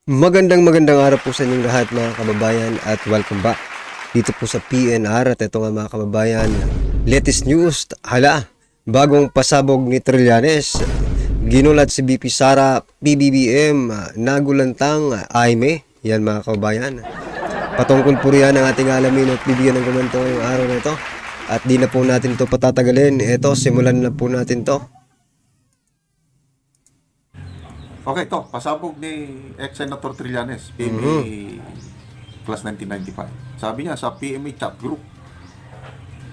Magandang araw po sa inyong lahat mga kababayan at welcome back dito po sa PNR. At ito nga mga kababayan, latest news, bagong pasabog ni Trillanes, ginulat si BP Sara, PBBM, nagulantang Aime. Yan mga kababayan, patungkol po riyan ang ating alamin at bibigyan ng komento ngayong araw na ito. At di na po natin ito patatagalin, ito simulan na po natin to. Okay, ito, pasabog ni ex-Senator Trillanes, PMA Class 1995. Sabi niya sa PMA chat group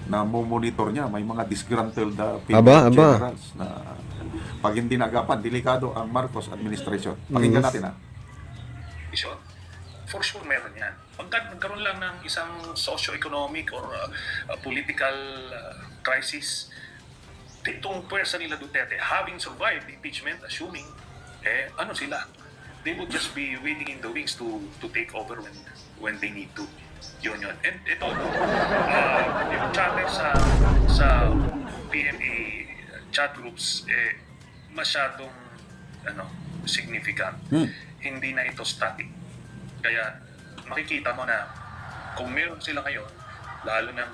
na monitor niya, may mga disgruntled PMA generals na pag hindi nagapan, delikado ang Marcos administration. Pakinggan natin ha. For sure meron yan. Pagka nagkaroon lang ng isang socio-economic or political crisis, itong pwersa nila Duterte, having survived the impeachment, assuming ano sila, they would just be waiting in the wings to take over when they need to. Yun. And ito, yung chatter sa PMA chat groups, masyadong significant. Hindi na ito static. Kaya makikita mo na kung meron sila ngayon, lalo ng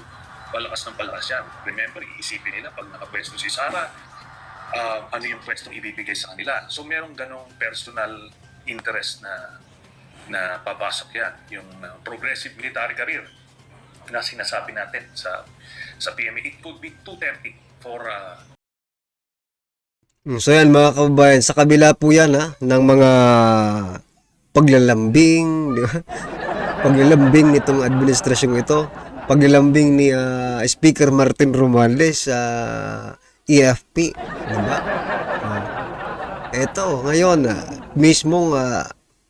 palakas ng palakas yan. Remember, iisipin nila pag nakapwesto si Sara, ano yung pwestong ibibigay sa kanila. So merong ganong personal interest na papasok yan. Yung progressive military career na sinasabi natin sa PMA. It could be too tempting for... So yan mga kababayan, sa kabila po yan ng mga paglalambing, di ba? Paglalambing nitong administrasyong ito, paglalambing ni Speaker Martin Romualdez sa EFP, di ba? Eto, ngayon, mismong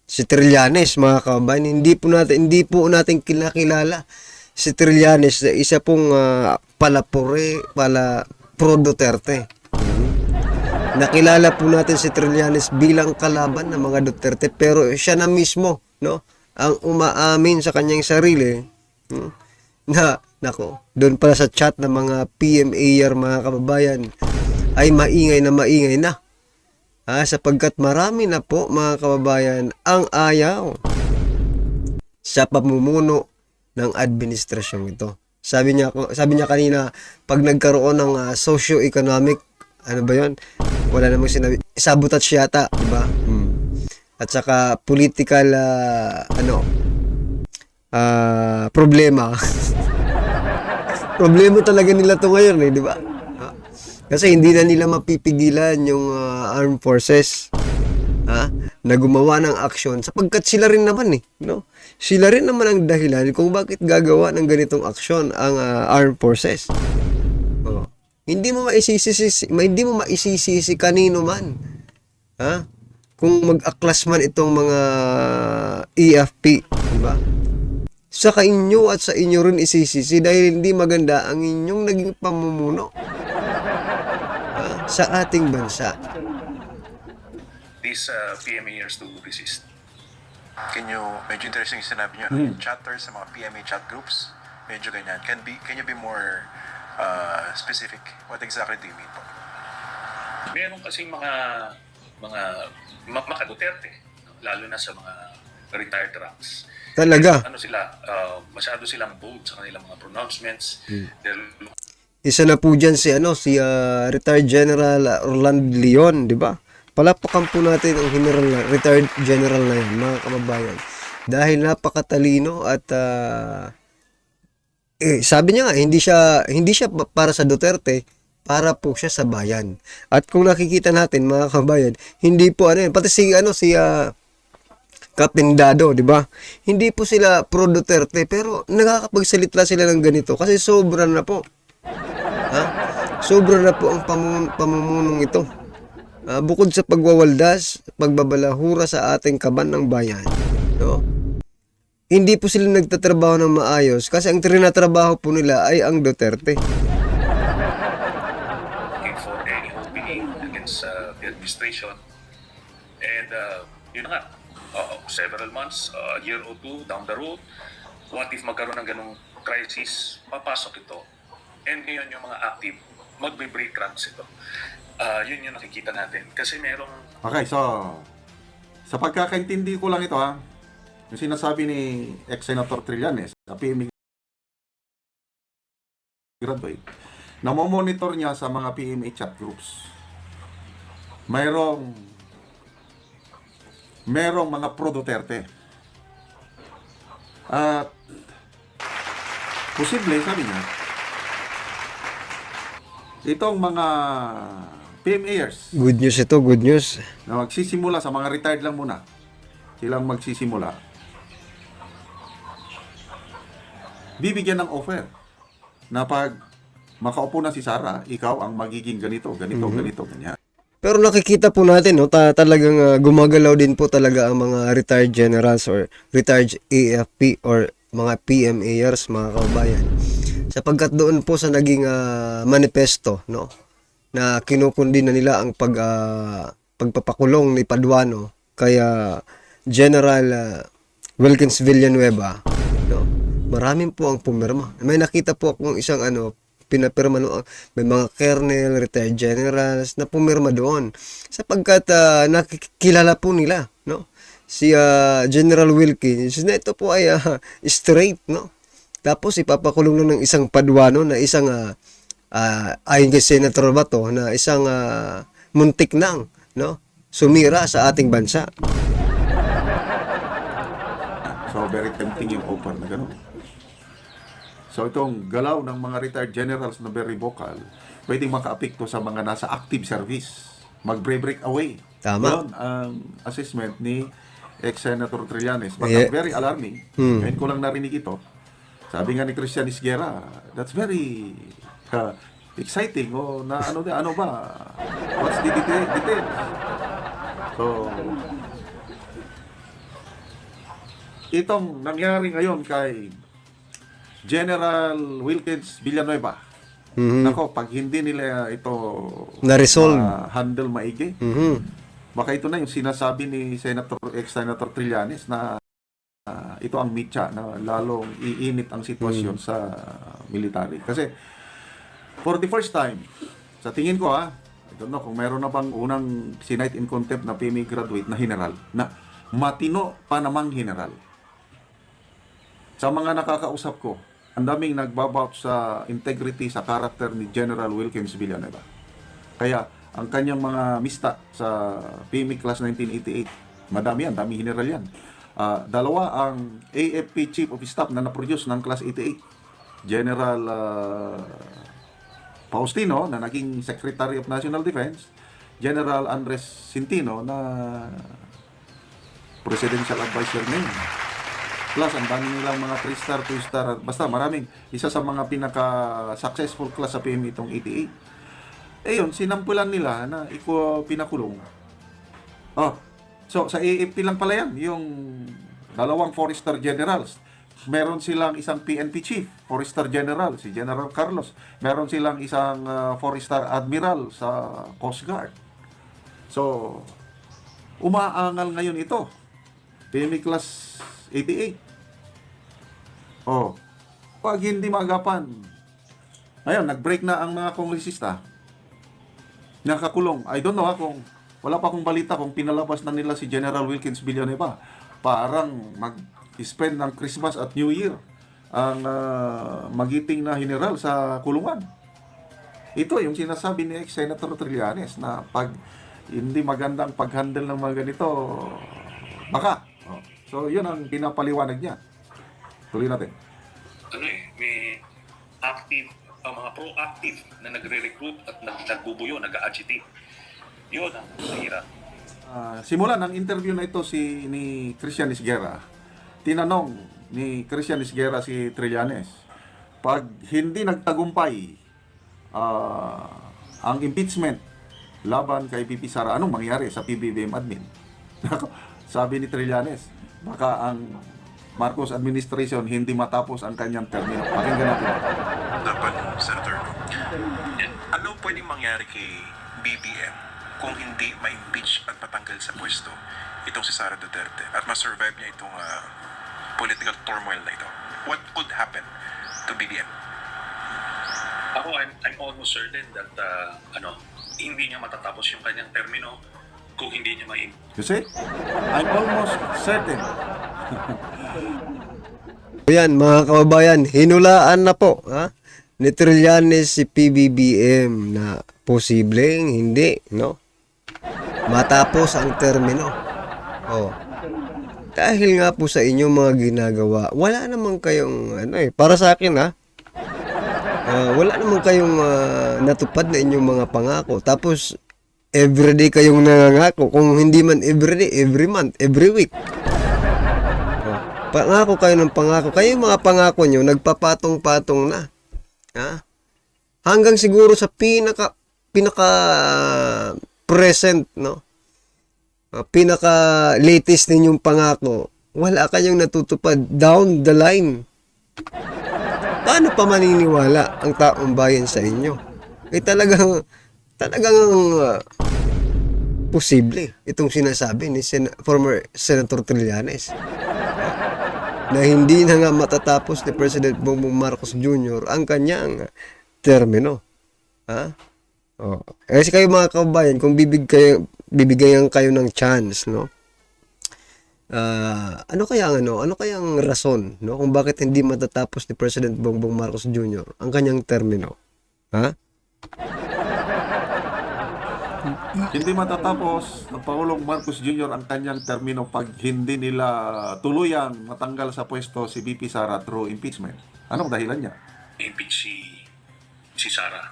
si Trillanes, mga kababayan, hindi po natin kinakilala si Trillanes, isa pong pro Duterte. Nakilala po natin si Trillanes bilang kalaban ng mga Duterte, pero siya na mismo, no, ang umaamin sa kanyang sarili, na doon pala sa chat ng mga PMAR mga kababayan ay maingay na sapagkat marami na po mga kababayan ang ayaw sa pamumuno ng administrasyong ito. Sabi niya kanina, pag nagkaroon ng socio-economic, wala namang sinabi, sabotage yata, di ba? At saka political problema. Problema talaga nila to ngayon, di ba? Kasi hindi na nila mapipigilan yung armed forces na gumawa ng aksyon sapagkat sila rin naman no? Sila rin naman ang dahilan kung bakit gagawa ng ganitong aksyon ang armed forces. Hindi mo maisisisi kanino man. Kung mag-aklas man itong mga EFP, di ba? Sa inyo at sa inyo rin isisisi dahil hindi maganda ang inyong naging pamumuno sa ating bansa. These PMAers to resist. Medyo interesting yung sinabi nyo, yung chatter sa mga PMA chat groups, medyo ganyan. Can you be more specific? What exactly do you mean po? Meron kasing mga Duterte, lalo na sa mga retired ranks. Talaga. Masyado silang bold sa kanilang mga pronouncements. Isa na po dyan si retired General Orlando Leon, di ba? Palapakan po natin ang retired general na yan, mga kababayan. Dahil napakatalino at sabi niya nga, hindi siya para sa Duterte, para po siya sa bayan. At kung nakikita natin, mga kababayan, hindi po pati si Captain Dado, di ba? Hindi po sila pro Duterte, pero nakakapagsalita sila ng ganito kasi sobra na po. Sobra na po ang pamumunong ito. Bukod sa pagwawaldas, pagbabalahura sa ating kaban ng bayan, no? Hindi po sila nagtatrabaho ng maayos kasi ang trinatrabaho po nila ay ang Duterte. For any opening against the administration. And yun nga, several months, a year or two down the road, what if magkaroon ng ganong crisis, papasok ito. And ngayon yung mga active, magbe-break ranks ito. Yun yung nakikita natin. Kasi merong... Okay, so Sa pagkakaintindi ko lang ito ha, yung sinasabi ni ex-Senator Trillanes sa PMA graduate, namomonitor niya sa mga PMA chat groups. Mayroong mga pro-Duterte. At posible, sabi niya, itong mga PMAers Good news ito, good news. na magsisimula sa mga retired lang muna, silang magsisimula, bibigyan ng offer na pag makaupo na si Sara, ikaw ang magiging ganito, ganito, ganito, ganyan. Pero nakikita po natin, no, talagang gumagalaw din po talaga ang mga retired generals or retired AFP or mga PMAers, mga kabayan. Sapagkat doon po sa naging manifesto, no, na kinukundi na nila ang pagpapakulong ni Paduano kaya General Wilkins Villanueva, no. Maraming po ang pumirma. May nakita po akong isang pinapirma no, may mga colonel, retired generals na pumirma doon sapagkat nakikilala po nila, no, si General Wilkins na ito po ay straight, no, tapos ipapakulong lang ng isang Paduano na isang ayon kay Senator Bato na isang muntik nang, no, sumira sa ating bansa. So, very tempting yung offer na gano'n. So, itong galaw ng mga retired generals na very vocal, pwedeng maka-apekto sa mga nasa active service. Mag-break away. Tama. Yun ang assessment ni ex-Senator Trillanes. But Yeah. very alarming. Ngayon ko lang narinig ito. Sabi nga ni Christian Isguera, that's very exciting. O na ano ba? What's the details? So, itong nangyari ngayon kay General Wilkins Villanueva, nako, pag hindi nila ito Na-resolve. handle maigi, baka ito na yung sinasabi ni ex-Senator Trillanes na ito ang mitya na lalong iinit ang sitwasyon sa military. Kasi for the first time, sa tingin ko I don't know kung meron na bang unang sinight in contempt na PMA graduate na general, na matino pa namang general. Sa mga nakakausap ko, ang daming nagbabout sa integrity, sa character ni General Wilkins Villanueva. Kaya, ang kanyang mga mista sa PMA Class 1988, madami yan, dami general yan. Dalawa ang AFP Chief of Staff na na-produce ng Class 88. General Faustino, na naging Secretary of National Defense. General Andres Centino, na Presidential Advisor ngayon. Plus, ang dami nilang mga 3-star, 2-star, basta maraming. Isa sa mga pinaka-successful class sa PMA itong 88. Eh yun, sinampulan nila na pinakulong. So sa AFP lang pala yan, yung dalawang 4-star generals. Meron silang isang PNP chief, 4-star general, si General Carlos. Meron silang isang 4-star admiral sa Coast Guard. So, umaangal ngayon ito. PMA Class 88. Pag hindi maagapan, ngayon, nag-break na ang mga kongresista. Nakakulong. I don't know kung wala pa akong balita kung pinalabas na nila si General Wilkins Villanueva. Parang mag-spend ng Christmas at New Year ang magiting na general sa kulungan. Ito yung sinasabi ni ex-Senator Trillanes na pag hindi magandang pag-handle ng mga ganito, baka. So, yun ang pinapaliwanag niya. Tuloy natin. May active, mga proactive na nagre-recruit at nagbubuyo, nag-agitate. Yun ang mahirap. Simulan ng interview na ito ni Christian Isguera. Tinanong ni Christian Isguera si Trillanes, pag hindi nagtagumpay ang impeachment laban kay VP Sara, anong mangyari sa PBBM admin? Sabi ni Trillanes, baka ang Marcos administration hindi matapos ang kanyang termino. Pakinggan natin. Dapat, Senator, ano pwedeng mangyari kay BBM kung hindi ma-impeach at matanggal sa pwesto itong si Sara Duterte at ma-survive niya itong political turmoil na ito? What could happen to BBM? I'm almost certain that hindi niya matatapos yung kanyang termino kung hindi niya may You see? I'm almost certain. Yan, mga kababayan, hinulaan na po, ha? Ni Trillanes si PBBM na posibleng hindi, no? Matapos ang termino. Oh. Dahil nga po sa inyong mga ginagawa, wala naman kayong, para sa akin, ha? Wala naman kayong natupad na inyong mga pangako. Tapos, everyday kayong nangangako. Kung hindi man everyday, every month, every week. Pangako kayo ng pangako. Kayo yung mga pangako nyo, nagpapatong-patong na. Ha? Hanggang siguro sa pinaka present, no? Pinaka latest ninyong pangako, wala kayong natutupad down the line. Paano pa maniniwala ang taong bayan sa inyo? Talagang posible itong sinasabi ni former Senator Trillanes na hindi na nga matatapos ni President Bongbong Marcos Jr. ang kanyang termino. Ha? Oh. Kasi kayo mga kababayan, kung bibigyan kayo ng chance, no? Ano kayang rason, no? Kung bakit hindi matatapos ni President Bongbong Marcos Jr. ang kanyang termino? Ha? Hindi matatapos ng Pangulong Marcos Jr. ang kanyang termino pag hindi nila tuluyang matanggal sa pwesto si VP Sara through impeachment. Anong dahilan niya? impeach si Sara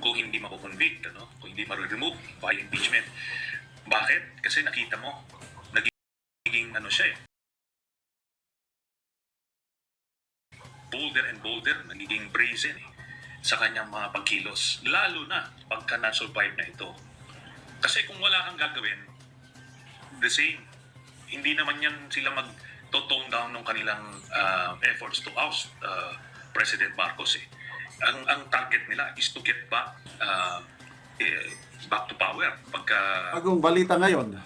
kung hindi mako-convict, kung hindi ma-remove by impeachment. Bakit? Kasi nakita mo, naging siya bolder and bolder, nagiging brazen sa kanyang mga pagkilos, lalo na pagka na-survive na ito. Kasi kung wala kang gagawin, the same, hindi naman yan sila mag-tone down ng kanilang efforts to oust President Marcos. Ang target nila is to get back to power. Bagong balita ngayon,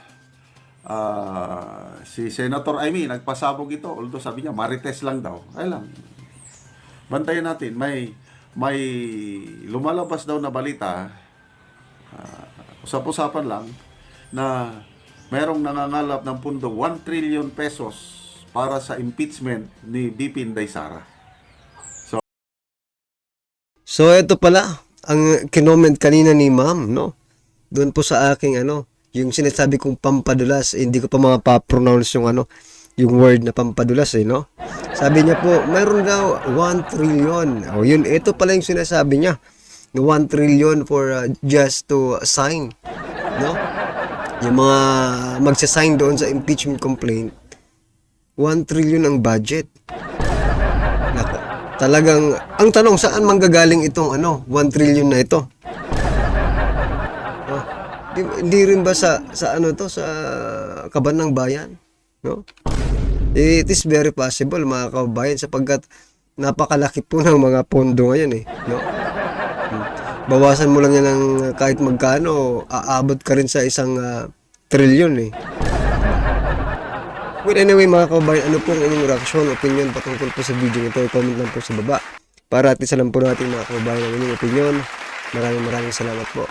si Senator Amy nagpasabog ito, although sabi niya marites lang daw. Ay lang, bantayan natin, may lumalabas daw na balita, usap-usapan lang, na merong nangangalap ng pundong 1 trillion pesos para sa impeachment ni VP Inday Sara. So, ito pala, ang kinoment kanina ni ma'am, no? Doon po sa aking, yung sinasabi kong pampadulas, hindi ko pa mapapronounce yung word na pampadulas, no? Sabi niya po, mayroon daw 1 trillion. O yun, ito pala yung sinasabi niya. 1 trillion for just to sign, no? Yung mga magsasign doon sa impeachment complaint, 1 trillion ang budget. Nako, talagang, ang tanong, saan manggagaling itong 1 trillion na ito? Oh, hindi rin ba sa sa kaban ng bayan, no? It is very possible, mga kababayan, sapagkat napakalaki po ng mga pondo ngayon, no? Bawasan mo lang yan ng kahit magkano, aabot ka rin sa 1 trillion, Well, anyway, mga kababayan, ano pong inyong reaksyon, opinion patungkol po sa video nito? Comment lang po sa baba para at isa lang po natin, mga kababayan, ang inyong opinion. Maraming salamat po.